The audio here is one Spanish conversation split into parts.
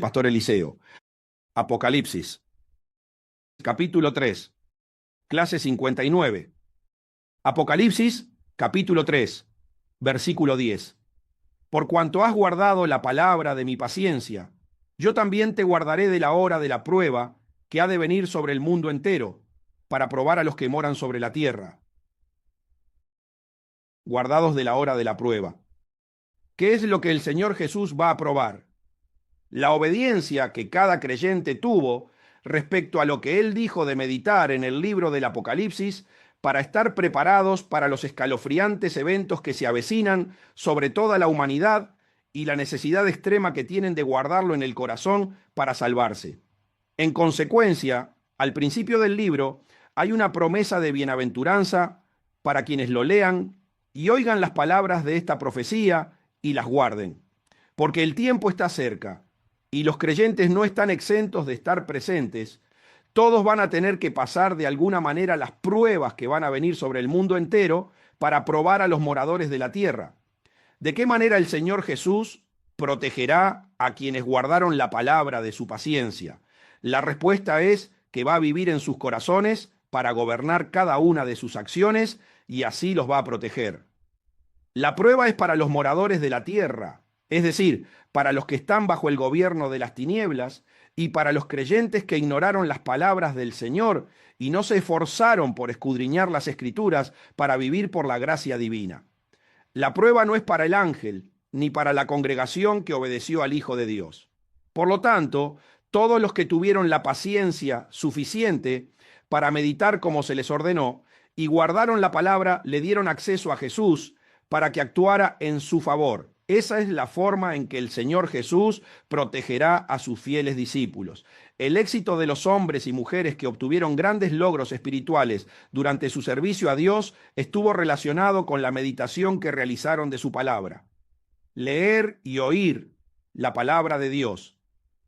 Pastor Eliseo. Apocalipsis, capítulo 3, clase 59. Apocalipsis, capítulo 3, versículo 10. Por cuanto has guardado la palabra de mi paciencia, yo también te guardaré de la hora de la prueba que ha de venir sobre el mundo entero, para probar a los que moran sobre la tierra. Guardados de la hora de la prueba. ¿Qué es lo que el Señor Jesús va a probar? La obediencia que cada creyente tuvo respecto a lo que él dijo de meditar en el libro del Apocalipsis para estar preparados para los escalofriantes eventos que se avecinan sobre toda la humanidad y la necesidad extrema que tienen de guardarlo en el corazón para salvarse. En consecuencia, al principio del libro hay una promesa de bienaventuranza para quienes lo lean y oigan las palabras de esta profecía y las guarden, porque el tiempo está cerca y los creyentes no están exentos de estar presentes. Todos van a tener que pasar de alguna manera las pruebas que van a venir sobre el mundo entero para probar a los moradores de la tierra. ¿De qué manera el Señor Jesús protegerá a quienes guardaron la palabra de su paciencia? La respuesta es que va a vivir en sus corazones para gobernar cada una de sus acciones y así los va a proteger. La prueba es para los moradores de la tierra, es decir, para los que están bajo el gobierno de las tinieblas y para los creyentes que ignoraron las palabras del Señor y no se esforzaron por escudriñar las Escrituras para vivir por la gracia divina. La prueba no es para el ángel ni para la congregación que obedeció al Hijo de Dios. Por lo tanto, todos los que tuvieron la paciencia suficiente para meditar como se les ordenó y guardaron la palabra le dieron acceso a Jesús para que actuara en su favor. Esa es la forma en que el Señor Jesús protegerá a sus fieles discípulos. El éxito de los hombres y mujeres que obtuvieron grandes logros espirituales durante su servicio a Dios estuvo relacionado con la meditación que realizaron de su palabra. Leer y oír la palabra de Dios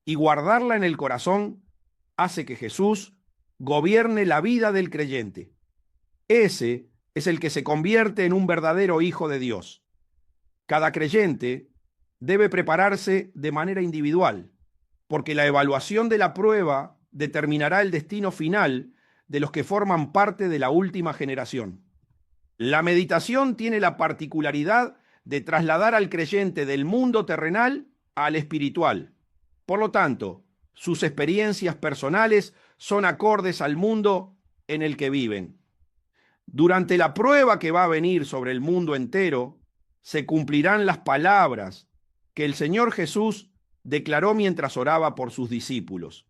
y guardarla en el corazón hace que Jesús gobierne la vida del creyente. Ese es el que se convierte en un verdadero hijo de Dios. Cada creyente debe prepararse de manera individual, porque la evaluación de la prueba determinará el destino final de los que forman parte de la última generación. La meditación tiene la particularidad de trasladar al creyente del mundo terrenal al espiritual. Por lo tanto, sus experiencias personales son acordes al mundo en el que viven. Durante la prueba que va a venir sobre el mundo entero, se cumplirán las palabras que el Señor Jesús declaró mientras oraba por sus discípulos.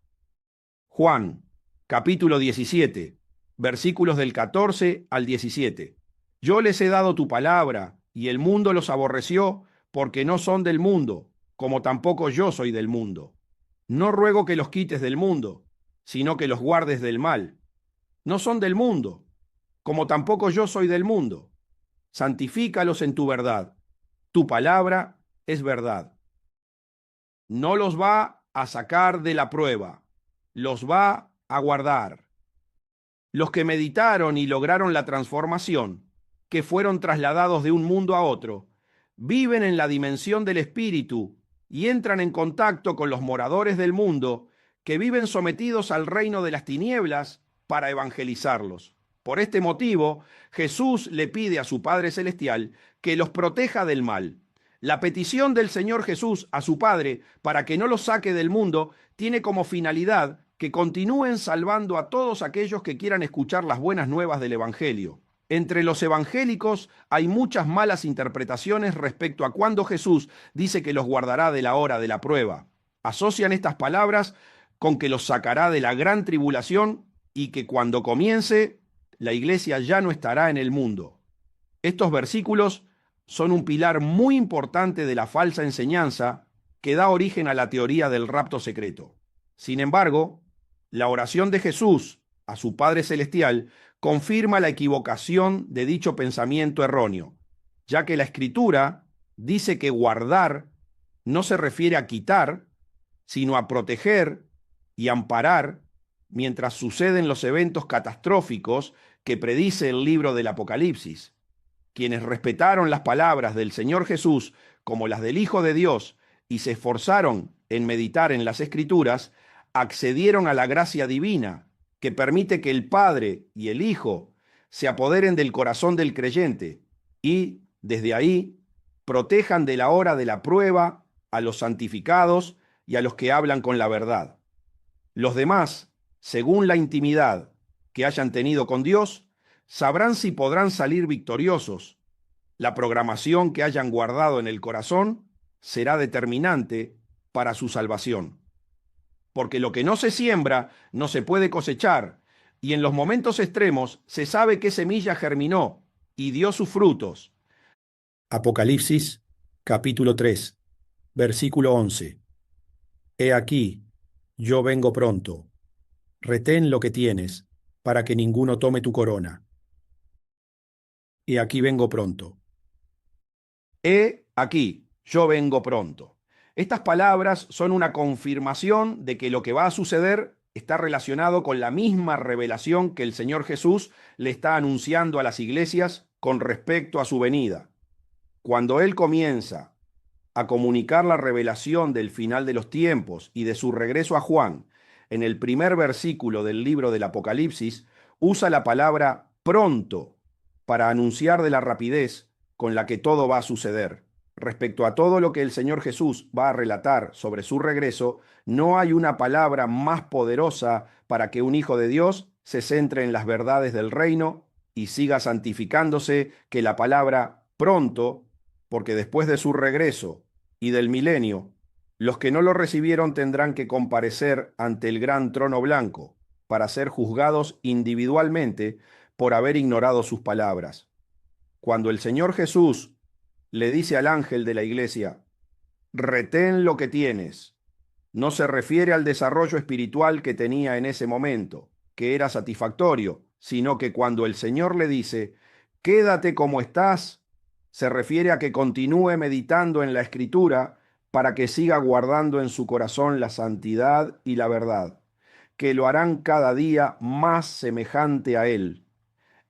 Juan, capítulo 17, versículos del 14 al 17. Yo les he dado tu palabra, y el mundo los aborreció, porque no son del mundo, como tampoco yo soy del mundo. No ruego que los quites del mundo, sino que los guardes del mal. No son del mundo, como tampoco yo soy del mundo. Santifícalos en tu verdad. Tu palabra es verdad. No los va a sacar de la prueba, los va a guardar. Los que meditaron y lograron la transformación, que fueron trasladados de un mundo a otro, viven en la dimensión del espíritu y entran en contacto con los moradores del mundo que viven sometidos al reino de las tinieblas para evangelizarlos. Por este motivo, Jesús le pide a su Padre Celestial que los proteja del mal. La petición del Señor Jesús a su Padre para que no los saque del mundo tiene como finalidad que continúen salvando a todos aquellos que quieran escuchar las buenas nuevas del Evangelio. Entre los evangélicos hay muchas malas interpretaciones respecto a cuándo Jesús dice que los guardará de la hora de la prueba. Asocian estas palabras con que los sacará de la gran tribulación y que cuando comience, la iglesia ya no estará en el mundo. Estos versículos son un pilar muy importante de la falsa enseñanza que da origen a la teoría del rapto secreto. Sin embargo, la oración de Jesús a su Padre Celestial confirma la equivocación de dicho pensamiento erróneo, ya que la Escritura dice que guardar no se refiere a quitar, sino a proteger y amparar mientras suceden los eventos catastróficos que predice el libro del Apocalipsis. Quienes respetaron las palabras del Señor Jesús como las del Hijo de Dios y se esforzaron en meditar en las Escrituras, accedieron a la gracia divina que permite que el Padre y el Hijo se apoderen del corazón del creyente y, desde ahí, protejan de la hora de la prueba a los santificados y a los que hablan con la verdad. Los demás, según la intimidad que hayan tenido con Dios, sabrán si podrán salir victoriosos. La programación que hayan guardado en el corazón será determinante para su salvación. Porque lo que no se siembra no se puede cosechar, y en los momentos extremos se sabe qué semilla germinó y dio sus frutos. Apocalipsis, capítulo 3, versículo 11. He aquí, yo vengo pronto. Retén lo que tienes, para que ninguno tome tu corona. He aquí vengo pronto. He aquí, yo vengo pronto. Estas palabras son una confirmación de que lo que va a suceder está relacionado con la misma revelación que el Señor Jesús le está anunciando a las iglesias con respecto a su venida. Cuando Él comienza a comunicar la revelación del final de los tiempos y de su regreso a Juan, en el primer versículo del libro del Apocalipsis, usa la palabra pronto para anunciar de la rapidez con la que todo va a suceder. Respecto a todo lo que el Señor Jesús va a relatar sobre su regreso, no hay una palabra más poderosa para que un hijo de Dios se centre en las verdades del reino y siga santificándose que la palabra pronto, porque después de su regreso y del milenio, los que no lo recibieron tendrán que comparecer ante el gran trono blanco para ser juzgados individualmente por haber ignorado sus palabras. Cuando el Señor Jesús le dice al ángel de la iglesia, retén lo que tienes, no se refiere al desarrollo espiritual que tenía en ese momento, que era satisfactorio, sino que cuando el Señor le dice, quédate como estás, se refiere a que continúe meditando en la Escritura para que siga guardando en su corazón la santidad y la verdad, que lo harán cada día más semejante a Él.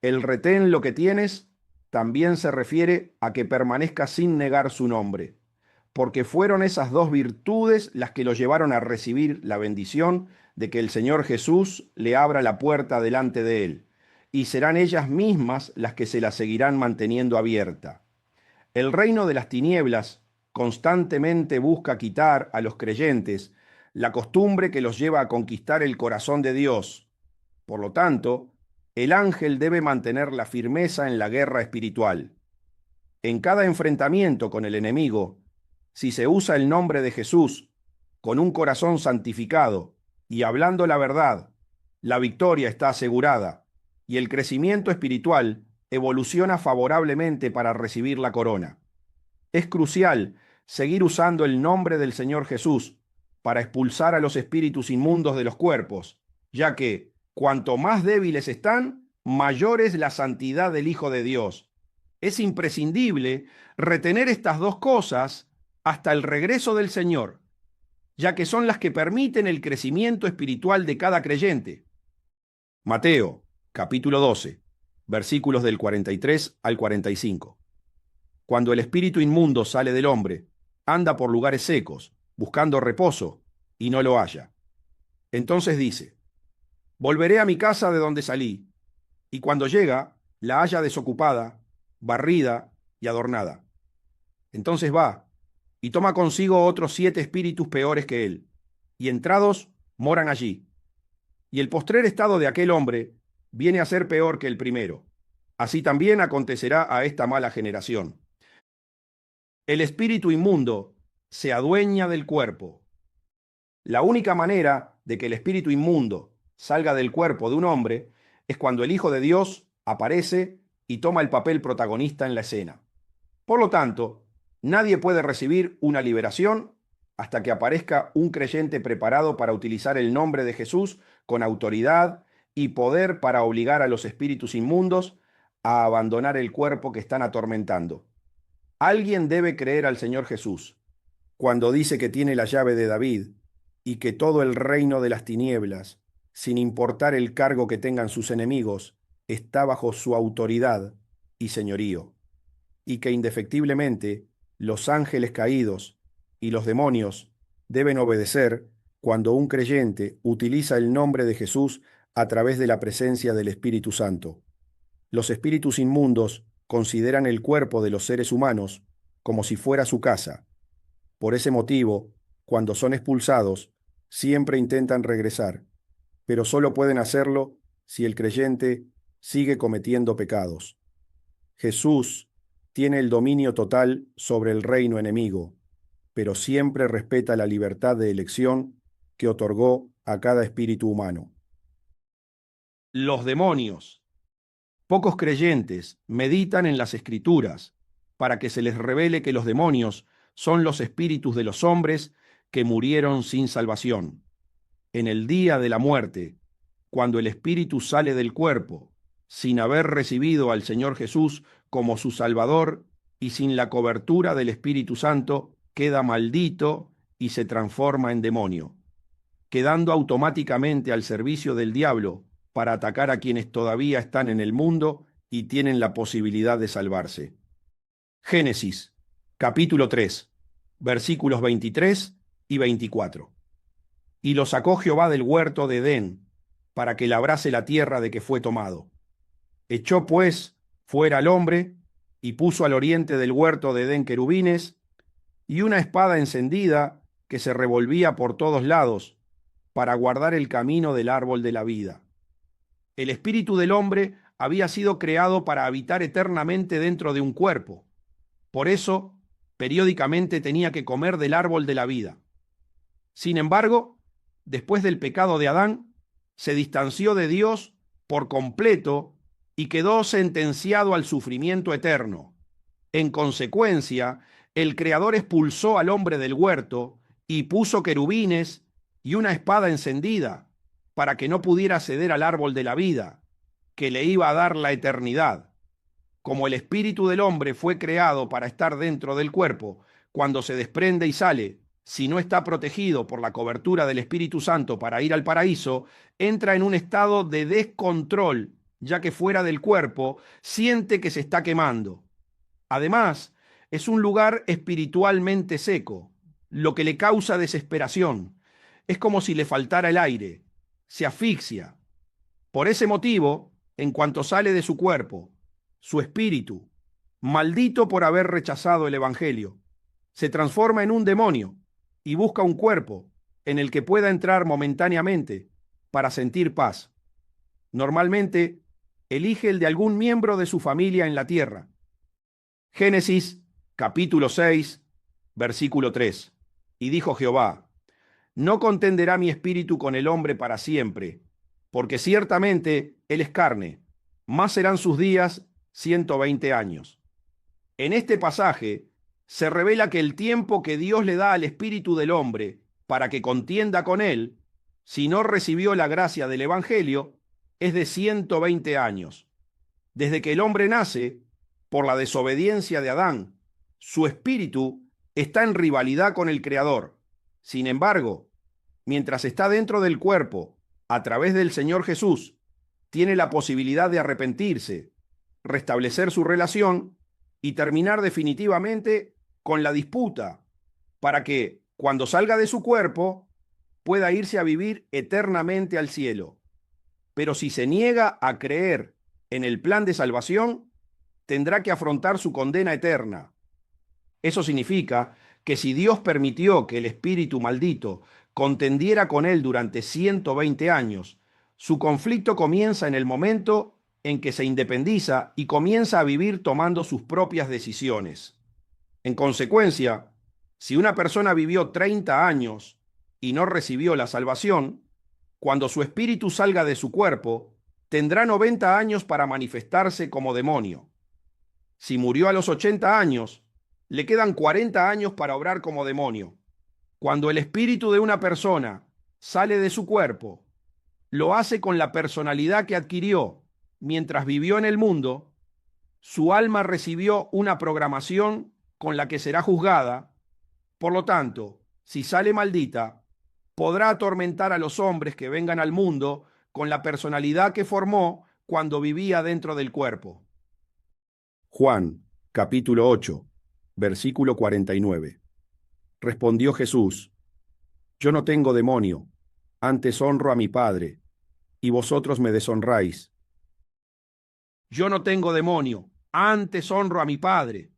El retén lo que tienes también se refiere a que permanezca sin negar su nombre, porque fueron esas dos virtudes las que lo llevaron a recibir la bendición de que el Señor Jesús le abra la puerta delante de él, y serán ellas mismas las que se la seguirán manteniendo abierta. El reino de las tinieblas constantemente busca quitar a los creyentes la costumbre que los lleva a conquistar el corazón de Dios. Por lo tanto, el ángel debe mantener la firmeza en la guerra espiritual. En cada enfrentamiento con el enemigo, si se usa el nombre de Jesús con un corazón santificado y hablando la verdad, la victoria está asegurada y el crecimiento espiritual evoluciona favorablemente para recibir la corona. Es crucial seguir usando el nombre del Señor Jesús para expulsar a los espíritus inmundos de los cuerpos, ya que cuanto más débiles están, mayor es la santidad del Hijo de Dios. Es imprescindible retener estas dos cosas hasta el regreso del Señor, ya que son las que permiten el crecimiento espiritual de cada creyente. Mateo, capítulo 12, versículos del 43 al 45. Cuando el espíritu inmundo sale del hombre, anda por lugares secos, buscando reposo, y no lo halla. Entonces dice, volveré a mi casa de donde salí, y cuando llega, la halla desocupada, barrida y adornada. Entonces va, y toma consigo otros 7 espíritus peores que él, y entrados moran allí. Y el postrer estado de aquel hombre viene a ser peor que el primero. Así también acontecerá a esta mala generación. El espíritu inmundo se adueña del cuerpo. La única manera de que el espíritu inmundo salga del cuerpo de un hombre es cuando el Hijo de Dios aparece y toma el papel protagonista en la escena. Por lo tanto, nadie puede recibir una liberación hasta que aparezca un creyente preparado para utilizar el nombre de Jesús con autoridad y poder para obligar a los espíritus inmundos a abandonar el cuerpo que están atormentando. Alguien debe creer al Señor Jesús cuando dice que tiene la llave de David y que todo el reino de las tinieblas, sin importar el cargo que tengan sus enemigos, está bajo su autoridad y señorío, y que indefectiblemente los ángeles caídos y los demonios deben obedecer cuando un creyente utiliza el nombre de Jesús a través de la presencia del Espíritu Santo. Los espíritus inmundos consideran el cuerpo de los seres humanos como si fuera su casa. Por ese motivo, cuando son expulsados, siempre intentan regresar, pero solo pueden hacerlo si el creyente sigue cometiendo pecados. Jesús tiene el dominio total sobre el reino enemigo, pero siempre respeta la libertad de elección que otorgó a cada espíritu humano. Los demonios. Pocos creyentes meditan en las Escrituras para que se les revele que los demonios son los espíritus de los hombres que murieron sin salvación. En el día de la muerte, cuando el espíritu sale del cuerpo, sin haber recibido al Señor Jesús como su Salvador y sin la cobertura del Espíritu Santo, queda maldito y se transforma en demonio, quedando automáticamente al servicio del diablo para atacar a quienes todavía están en el mundo y tienen la posibilidad de salvarse. Génesis, capítulo 3, versículos 23 y 24. Y lo sacó Jehová del huerto de Edén, para que labrase la tierra de que fue tomado. Echó pues fuera al hombre, y puso al oriente del huerto de Edén querubines, y una espada encendida que se revolvía por todos lados, para guardar el camino del árbol de la vida. El espíritu del hombre había sido creado para habitar eternamente dentro de un cuerpo. Por eso, periódicamente tenía que comer del árbol de la vida. Sin embargo, después del pecado de Adán, se distanció de Dios por completo y quedó sentenciado al sufrimiento eterno. En consecuencia, el Creador expulsó al hombre del huerto y puso querubines y una espada encendida para que no pudiera acceder al árbol de la vida, que le iba a dar la eternidad. Como el espíritu del hombre fue creado para estar dentro del cuerpo, cuando se desprende y sale, si no está protegido por la cobertura del Espíritu Santo para ir al paraíso, entra en un estado de descontrol, ya que fuera del cuerpo siente que se está quemando. Además, es un lugar espiritualmente seco, lo que le causa desesperación. Es como si le faltara el aire, se asfixia. Por ese motivo, en cuanto sale de su cuerpo, su espíritu, maldito por haber rechazado el Evangelio, se transforma en un demonio y busca un cuerpo en el que pueda entrar momentáneamente para sentir paz. Normalmente, elige el de algún miembro de su familia en la tierra. Génesis, capítulo 6, versículo 3. Y dijo Jehová: no contenderá mi espíritu con el hombre para siempre, porque ciertamente él es carne, más serán sus días 120 años. En este pasaje se revela que el tiempo que Dios le da al espíritu del hombre para que contienda con él, si no recibió la gracia del Evangelio, es de 120 años. Desde que el hombre nace, por la desobediencia de Adán, su espíritu está en rivalidad con el Creador. Sin embargo, mientras está dentro del cuerpo, a través del Señor Jesús, tiene la posibilidad de arrepentirse, restablecer su relación y terminar definitivamente con la disputa, para que, cuando salga de su cuerpo, pueda irse a vivir eternamente al cielo. Pero si se niega a creer en el plan de salvación, tendrá que afrontar su condena eterna. Eso significa que si Dios permitió que el espíritu maldito contendiera con él durante 120 años, su conflicto comienza en el momento en que se independiza y comienza a vivir tomando sus propias decisiones. En consecuencia, si una persona vivió 30 años y no recibió la salvación, cuando su espíritu salga de su cuerpo, tendrá 90 años para manifestarse como demonio. Si murió a los 80 años, le quedan 40 años para obrar como demonio. Cuando el espíritu de una persona sale de su cuerpo, lo hace con la personalidad que adquirió mientras vivió en el mundo. Su alma recibió una programación con la que será juzgada. Por lo tanto, si sale maldita, podrá atormentar a los hombres que vengan al mundo con la personalidad que formó cuando vivía dentro del cuerpo. Juan, capítulo 8, versículo 49. Respondió Jesús: Yo no tengo demonio, antes honro a mi Padre, y vosotros me deshonráis. Yo no tengo demonio, antes honro a mi Padre.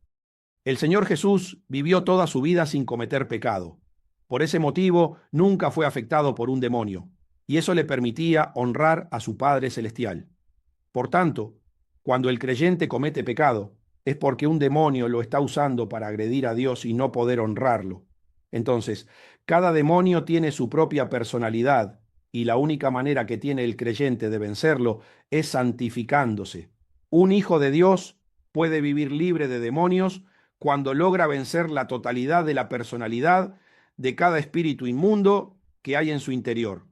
El Señor Jesús vivió toda su vida sin cometer pecado. Por ese motivo, nunca fue afectado por un demonio, y eso le permitía honrar a su Padre Celestial. Por tanto, cuando el creyente comete pecado, es porque un demonio lo está usando para agredir a Dios y no poder honrarlo. Entonces, cada demonio tiene su propia personalidad, y la única manera que tiene el creyente de vencerlo es santificándose. Un hijo de Dios puede vivir libre de demonios cuando logra vencer la totalidad de la personalidad de cada espíritu inmundo que hay en su interior.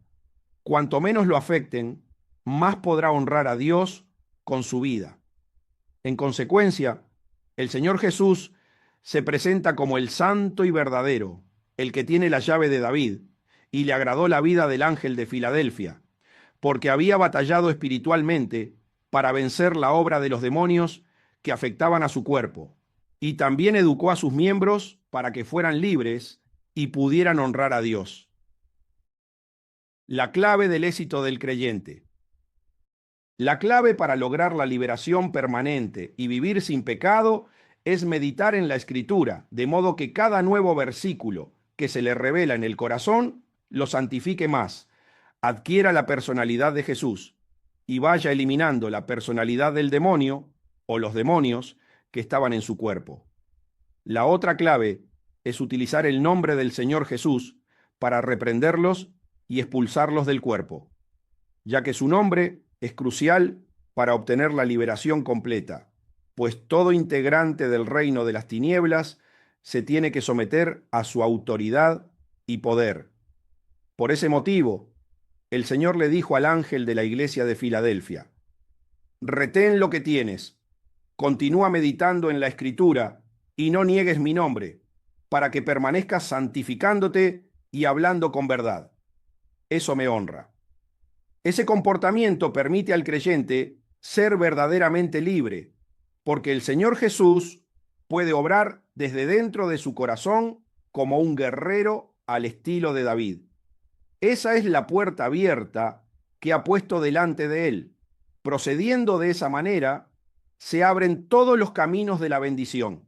Cuanto menos lo afecten, más podrá honrar a Dios con su vida. En consecuencia, el Señor Jesús se presenta como el santo y verdadero, el que tiene la llave de David, y le agradó la vida del ángel de Filadelfia, porque había batallado espiritualmente para vencer la obra de los demonios que afectaban a su cuerpo, y también educó a sus miembros para que fueran libres y pudieran honrar a Dios. La clave del éxito del creyente. La clave para lograr la liberación permanente y vivir sin pecado es meditar en la Escritura, de modo que cada nuevo versículo que se le revela en el corazón lo santifique más, adquiera la personalidad de Jesús y vaya eliminando la personalidad del demonio o los demonios que estaban en su cuerpo. La otra clave es utilizar el nombre del Señor Jesús para reprenderlos y expulsarlos del cuerpo, ya que su nombre es crucial para obtener la liberación completa, pues todo integrante del reino de las tinieblas se tiene que someter a su autoridad y poder. Por ese motivo, el Señor le dijo al ángel de la iglesia de Filadelfia: retén lo que tienes, continúa meditando en la Escritura y no niegues mi nombre, para que permanezcas santificándote y hablando con verdad. Eso me honra. Ese comportamiento permite al creyente ser verdaderamente libre, porque el Señor Jesús puede obrar desde dentro de su corazón como un guerrero al estilo de David. Esa es la puerta abierta que ha puesto delante de él. Procediendo de esa manera, se abren todos los caminos de la bendición.